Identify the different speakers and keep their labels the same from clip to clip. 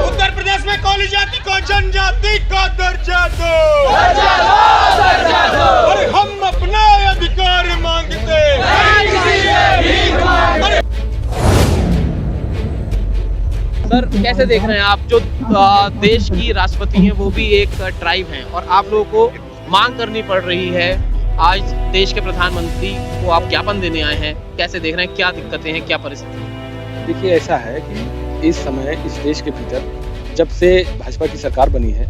Speaker 1: उत्तर प्रदेश में कौली जाति को जनजाति का दर्जा दो। अरे हम अपना अधिकार मांगते
Speaker 2: सर, कैसे देख रहे हैं आप जो देश की राष्ट्रपति हैं वो भी एक ट्राइब हैं और आप लोगों को मांग करनी पड़ रही है, आज देश के प्रधानमंत्री को आप ज्ञापन देने आए हैं, कैसे देख रहे हैं, क्या दिक्कतें हैं, क्या परिस्थिति है?
Speaker 3: देखिए, ऐसा है कि इस समय इस देश के भीतर जब से भाजपा की सरकार बनी है,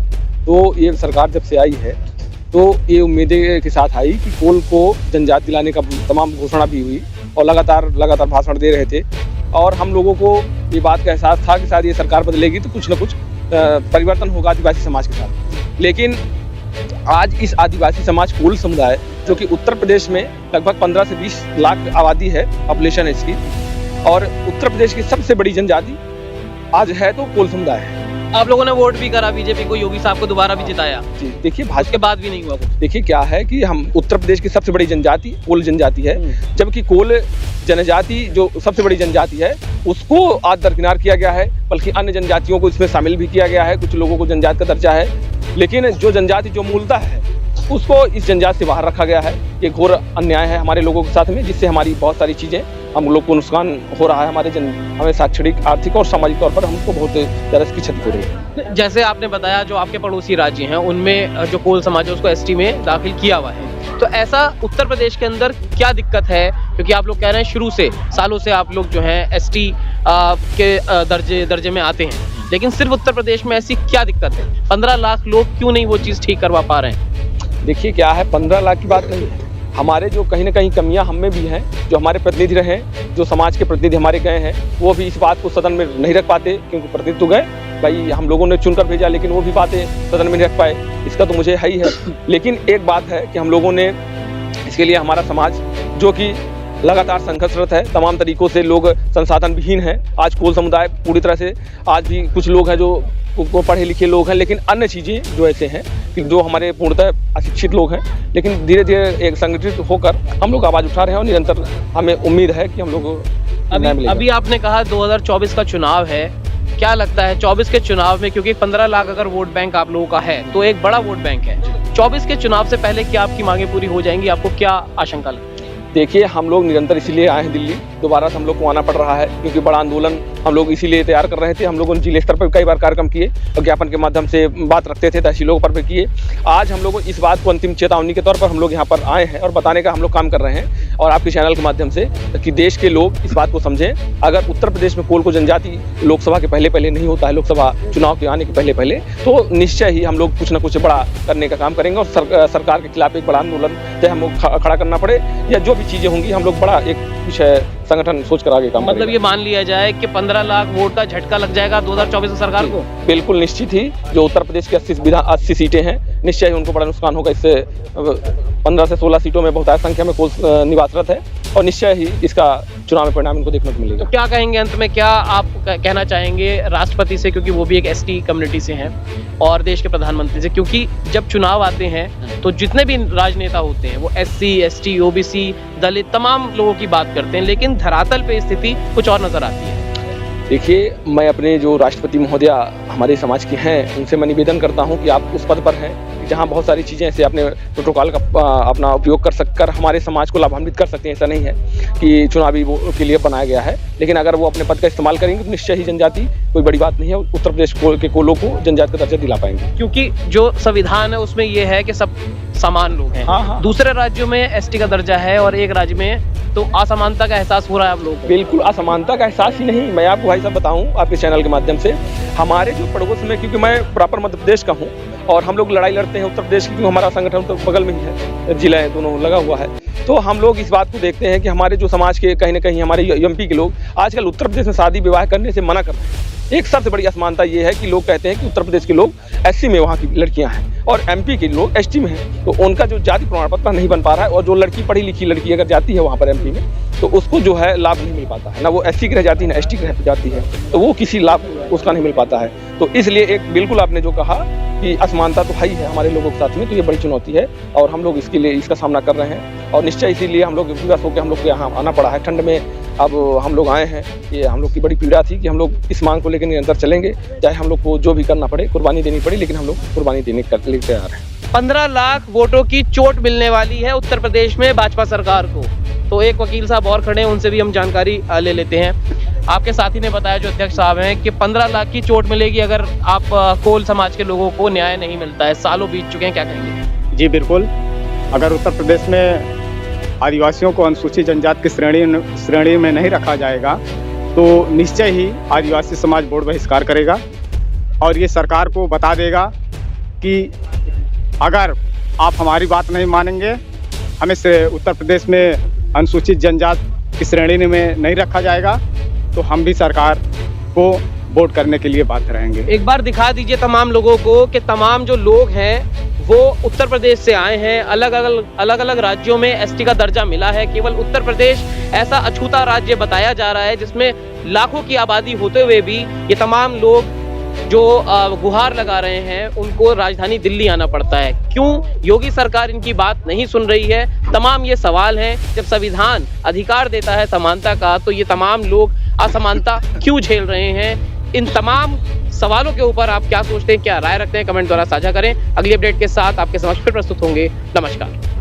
Speaker 3: तो ये सरकार जब से आई है तो ये उम्मीदें के साथ आई कि कोल को जनजाति दिलाने का तमाम घोषणा भी हुई और लगातार भाषण दे रहे थे और हम लोगों को ये बात का एहसास था कि शायद ये सरकार बदलेगी तो कुछ न कुछ परिवर्तन होगा आदिवासी समाज के साथ। लेकिन आज इस आदिवासी समाज कोल समुदाय जो कि उत्तर प्रदेश में लगभग 15 से 20 लाख आबादी है, पॉपुलेशन है इसकी, और उत्तर प्रदेश की सबसे बड़ी जनजाति आज है तो कोल समुदाय है।
Speaker 2: आप लोगों ने वोट भी करा बीजेपी को, योगी साहब को दोबारा भी जिताया।
Speaker 3: जी, देखिए भाजपा
Speaker 2: के बाद भी नहीं हुआ कुछ।
Speaker 3: देखिए क्या है कि हम उत्तर प्रदेश की सबसे बड़ी जनजाति कोल जनजाति है, जबकि कोल जनजाति जो सबसे बड़ी जनजाति है उसको आज दरकिनार किया गया है, बल्कि अन्य जनजातियों को इसमें शामिल भी किया गया है। कुछ लोगों को जनजाति का दर्जा है, लेकिन जो जनजाति जो मूलतः है उसको इस जनजाति से बाहर रखा गया है। ये घोर अन्याय है हमारे लोगों के साथ में, जिससे हमारी बहुत सारी चीज़ें हम लोग को नुकसान हो रहा है। हमें शैक्षणिक, आर्थिक और सामाजिक तौर पर हमको बहुत ज़्यादा इसकी क्षति हो रही है।
Speaker 2: जैसे आपने बताया जो आपके पड़ोसी राज्य हैं उनमें जो कोल समाज है उसको एसटी में दाखिल किया हुआ है, तो ऐसा उत्तर प्रदेश के अंदर क्या दिक्कत है? क्योंकि आप लोग कह रहे हैं शुरू से सालों से आप लोग जो है एसटी के दर्जे में आते हैं, लेकिन सिर्फ उत्तर प्रदेश में ऐसी क्या दिक्कत है? 15 लाख लोग क्यों नहीं वो चीज़ ठीक करवा पा रहे हैं?
Speaker 3: देखिए क्या है, 15 लाख की बात नहीं है। हमारे जो कहीं ना कहीं कमियां हम में भी हैं, जो हमारे प्रतिनिधि रहे, जो समाज के प्रतिनिधि हमारे गए हैं, वो भी इस बात को सदन में नहीं रख पाते, क्योंकि प्रतिनिधि तो गए भाई, हम लोगों ने चुनकर भेजा, लेकिन वो भी बातें सदन में नहीं रख पाए। इसका तो मुझे है ही है। लेकिन एक बात है कि हम लोगों ने इसके लिए हमारा समाज जो कि लगातार संघर्षरत है, तमाम तरीकों से लोग संसाधन विहीन हैं। आज कोल समुदाय पूरी तरह से, आज भी कुछ लोग हैं जो पढ़े लिखे लोग हैं, लेकिन अन्य चीज़ें जो ऐसे हैं कि जो हमारे पूर्णतः अशिक्षित लोग हैं, लेकिन धीरे धीरे एक संगठित होकर हम लोग आवाज़ उठा रहे हैं और निरंतर हमें उम्मीद है कि हम लोग
Speaker 2: अभी आपने कहा 2024 का चुनाव है, क्या लगता है 24 के चुनाव में, क्योंकि 15 लाख अगर वोट बैंक आप लोगों का है तो एक बड़ा वोट बैंक है, 24 के चुनाव से पहले क्या आपकी मांगें पूरी हो जाएंगी? आपको क्या आशंका लगती है?
Speaker 3: देखिए, हम लोग निरंतर इसीलिए आए हैं दिल्ली, दोबारा से हम लोग को आना पड़ रहा है, क्योंकि बड़ा आंदोलन हम लोग इसीलिए तैयार कर रहे थे। हम लोगों ने जिले स्तर पर कई बार कार्यक्रम किए और ज्ञापन के माध्यम से बात रखते थे, तहसीलों पर भी किए। आज हम लोग इस बात को अंतिम चेतावनी के तौर पर हम लोग यहाँ पर आए हैं और बताने का हम लोग काम कर रहे हैं, और आपके चैनल के माध्यम से कि देश के लोग इस बात को समझें। अगर उत्तर प्रदेश में कोल को जनजाति लोकसभा के पहले नहीं होता है, लोकसभा चुनाव के आने के पहले, तो निश्चय ही हम लोग कुछ ना कुछ बड़ा करने का काम करेंगे और सरकार के खिलाफ एक बड़ा आंदोलन चाहे हम लोग खड़ा करना पड़े, या जो भी चीज़ें होंगी हम लोग बड़ा एक विषय संगठन सोच कर आगे काम।
Speaker 2: मतलब ये मान लिया जाए कि 15 लाख वोट का झटका लग जाएगा 2024 सरकार को?
Speaker 3: बिल्कुल निश्चित ही। जो उत्तर प्रदेश की 80 सीटें हैं, निश्चय ही उनको बड़ा नुकसान होगा। इससे 15 से 16 सीटों में बहुत संख्या में कोल निवासरत है और निश्चय ही इसका चुनाव में परिणाम इनको देखने को मिलेगा।
Speaker 2: तो क्या कहेंगे अंत में, क्या आप कहना चाहेंगे राष्ट्रपति से, क्योंकि वो भी एक एसटी कम्युनिटी से हैं, और देश के प्रधानमंत्री से? क्योंकि जब चुनाव आते हैं तो जितने भी राजनेता होते हैं वो एससी, एसटी, ओबीसी, दलित तमाम लोगों की बात करते हैं, लेकिन धरातल पे स्थिति कुछ और नजर आती है।
Speaker 3: देखिए, मैं अपने जो राष्ट्रपति महोदया हमारे समाज की हैं उनसे मैं निवेदन करता हूं कि आप उस पद पर हैं जहां बहुत सारी चीज़ें ऐसे अपने प्रोटोकॉल का अपना उपयोग कर हमारे समाज को लाभान्वित कर सकते हैं। ऐसा नहीं है कि चुनावी वो के लिए बनाया गया है, लेकिन अगर वो अपने पद का इस्तेमाल करेंगे तो निश्चय ही जनजाति कोई बड़ी बात नहीं है, उत्तर प्रदेश के कोलों को जनजाति का दर्जा दिला पाएंगे।
Speaker 2: क्योंकि जो संविधान है उसमें ये है कि सब समान लोग हैं।
Speaker 3: हाँ।
Speaker 2: दूसरे राज्यों में एसटी का दर्जा है और एक राज्य में तो असमानता का एहसास हो रहा है आप लोगों को?
Speaker 3: बिल्कुल असमानता का एहसास ही नहीं। मैं आपको भाई साहब बताऊं आपके चैनल के माध्यम से, हमारे जो पड़ोस में, क्योंकि मैं प्रॉपर मध्य प्रदेश का हूं और हम लोग लड़ाई लड़ते हैं उत्तर प्रदेश की, क्योंकि हमारा संगठन तो बगल में ही है, जिला है, दोनों लगा हुआ है। तो हम लोग इस बात को देखते हैं कि हमारे जो समाज के कहीं ना कहीं हमारे एमपी के लोग आजकल उत्तर प्रदेश में शादी विवाह करने से मना कर रहे हैं। एक सबसे बड़ी असमानता ये है कि लोग कहते हैं कि उत्तर प्रदेश के लोग एससी में वहाँ की लड़कियां हैं और एमपी के लोग एसटी में हैं, तो उनका जो जाति प्रमाण पत्र नहीं बन पा रहा है, और जो लड़की पढ़ी लिखी लड़की अगर जाती है वहाँ पर एमपी में, तो उसको जो है लाभ नहीं मिल पाता है, ना वो एससी की रह जाती है ना एसटी की रह जाती है, तो वो किसी लाभ उसका नहीं मिल पाता है। तो इसलिए एक बिल्कुल आपने जो कहा कि असमानता तो है ही है हमारे लोगों के साथ में, तो ये बड़ी चुनौती है और हम लोग इसके लिए इसका सामना कर रहे हैं और निश्चय इसीलिए हम लोग विवश होकर हम लोग को यहाँ आना पड़ा है ठंड में। अब हम लोग आए हैं, ये हम लोग की बड़ी पीड़ा थी कि हम लोग इस मांग को लेकर निरंतर चलेंगे, चाहे हम लोग को जो भी करना पड़े, कुर्बानी देनी पड़े, लेकिन हम लोग कुर्बानी देने के लिए तैयार हैं।
Speaker 2: 15 लाख वोटों की चोट मिलने वाली है उत्तर प्रदेश में भाजपा सरकार को। तो एक वकील साहब और खड़े हैं, उनसे भी हम जानकारी ले लेते हैं। आपके साथी ने बताया, जो अध्यक्ष साहब हैं, कि 15 लाख की चोट मिलेगी अगर आप कोल समाज के लोगों को न्याय नहीं मिलता है। सालों बीत चुके हैं, क्या कहेंगे?
Speaker 4: जी बिल्कुल, अगर उत्तर प्रदेश में आदिवासियों को अनुसूचित जनजाति की श्रेणी में नहीं रखा जाएगा तो निश्चय ही आदिवासी समाज बोर्ड बहिष्कार करेगा और ये सरकार को बता देगा कि अगर आप हमारी बात नहीं मानेंगे, हमें से उत्तर प्रदेश में अनुसूचित जनजाति की श्रेणी में नहीं रखा जाएगा तो हम भी सरकार को वोट करने के लिए बाध्य रहेंगे।
Speaker 2: एक बार दिखा दीजिए तमाम लोगों को कि तमाम जो लोग हैं वो उत्तर प्रदेश से आए हैं। अलग अलग राज्यों में एसटी का दर्जा मिला है। केवल उत्तर प्रदेश ऐसा अछूता राज्य बताया जा रहा है जिसमें लाखों की आबादी होते हुए भी ये तमाम लोग जो गुहार लगा रहे हैं उनको राजधानी दिल्ली आना पड़ता है। क्यों योगी सरकार इनकी बात नहीं सुन रही है? तमाम ये सवाल हैं। जब संविधान अधिकार देता है समानता का, तो ये तमाम लोग असमानता क्यों झेल रहे हैं? इन तमाम सवालों के ऊपर आप क्या सोचते हैं, क्या राय रखते हैं, कमेंट द्वारा साझा करें। अगली अपडेट के साथ आपके समक्ष फिर प्रस्तुत होंगे। नमस्कार।